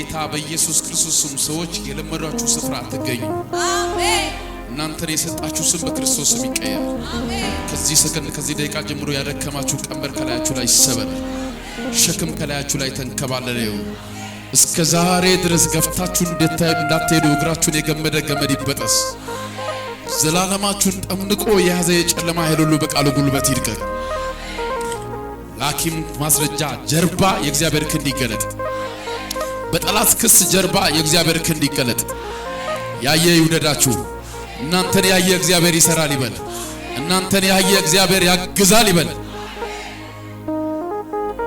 በጌታ በኢየሱስ ክርስቶስ ስም ሰዎች የለመዷችሁ ስፍራ አትገኙ። አሜን። እናንተን የሰጣችሁ ስም በክርስቶስ ስም ይቀየር። አሜን። ከዚህ ሰከንድ ከዚህ ደቂቃ ጀምሮ ያደከማችሁ ቀንበር ከላያችሁ ላይ ይሰበር። ሸክም ከላያችሁ ላይ ተንከባለለ ይሁን። እስከ ዛሬ ድረስ ገፍታችሁ እንዳትሄዱ እግራችሁን የገመደ ገመድ ይበጠስ። ዘላለማችሁን ጠምንቆ የያዘ የጨለማ ኃይል ሁሉ በቃሉ ጉልበት ይድቀቅ። ላኪም ማስረጃ ጀርባ የእግዚአብሔር ክንድ ይገለጥ። በጠላት ክስ ጀርባ የእግዚአብሔር ክንድ ይገለጥ። ያየ ይውደዳችሁ። እናንተን ያየ እግዚአብሔር ይሰራል ይበል። እናንተን ያየ እግዚአብሔር ያግዛል ይበል።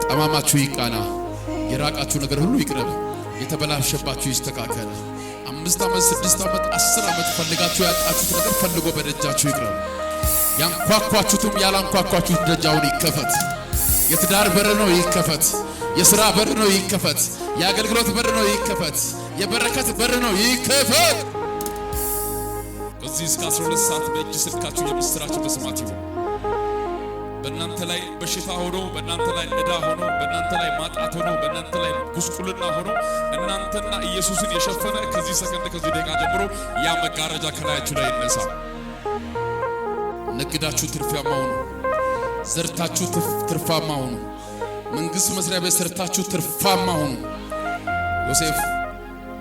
ጠማማችሁ ይቃና። የራቃችሁ ነገር ሁሉ ይቅረብ። የተበላሸባችሁ ይስተካከል። 5 ዓመት 6 ዓመት 10 ዓመት ፈልጋችሁ ያጣችሁት ነገር ፈልጎ በደጃችሁ ይቅረብ። ያንኳኳችሁትም ያላንኳኳችሁት ደጃውን ይከፈት። የትዳር በር ነው ይከፈት። የሥራ በር ነው ይከፈት። የአገልግሎት በር ነው ይከፈት። የበረከት በር ነው ይከፈት። ከዚህ እስከ 12 ሰዓት በእጅ ስልካችሁ የምስራች መስማት ይሁን። በእናንተ ላይ በሽታ ሆኖ፣ በእናንተ ላይ ዕዳ ሆኖ፣ በእናንተ ላይ ማጣት ሆኖ፣ በእናንተ ላይ ጉስቁልና ሆኖ እናንተና ኢየሱስን የሸፈነ ከዚህ ሰከንድ ከዚህ ደቂቃ ጀምሮ ያ መጋረጃ ከላያችሁ ላይ ይነሳ። ነግዳችሁ ትርፋማ ሁኑ። ዘርታችሁ ትርፋማ ሁኑ። መንግስት መስሪያ ቤት ሰርታችሁ ትርፋማ ሁኑ። ዮሴፍ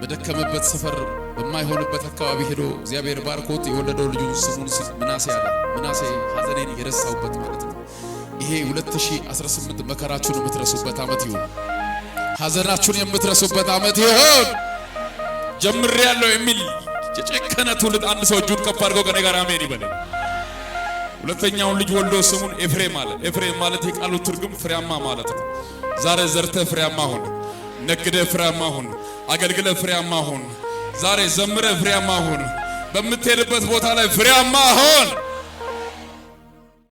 በደከመበት ሰፈር በማይሆንበት አካባቢ ሄዶ እግዚአብሔር ባርኮት የወለደው ልጁ ስሙን ምናሴ አለ። ምናሴ ሐዘኔን የረሳውበት ማለት ነው። ይሄ 2018 መከራችሁን የምትረሱበት ዓመት ይሁን። ሐዘናችሁን የምትረሱበት ዓመት ይሁን። ጀምሬያለሁ የሚል የጨከነ ትውልድ አንድ ሰው እጁን ከፍ አድርጎ ከኔ ጋር አሜን ይበል። ሁለተኛውን ልጅ ወልዶ ስሙን ኤፍሬም አለ። ኤፍሬም ማለት የቃሉ ትርጉም ፍሬያማ ማለት ነው። ዛሬ ዘርተ ፍሬያማ ሁን። ነግደ ፍሬያማ ሁን። አገልግለ ፍሬያማ ሁን። ዛሬ ዘምረ ፍሬያማ ሁን። በምትሄድበት ቦታ ላይ ፍሬያማ ሁን።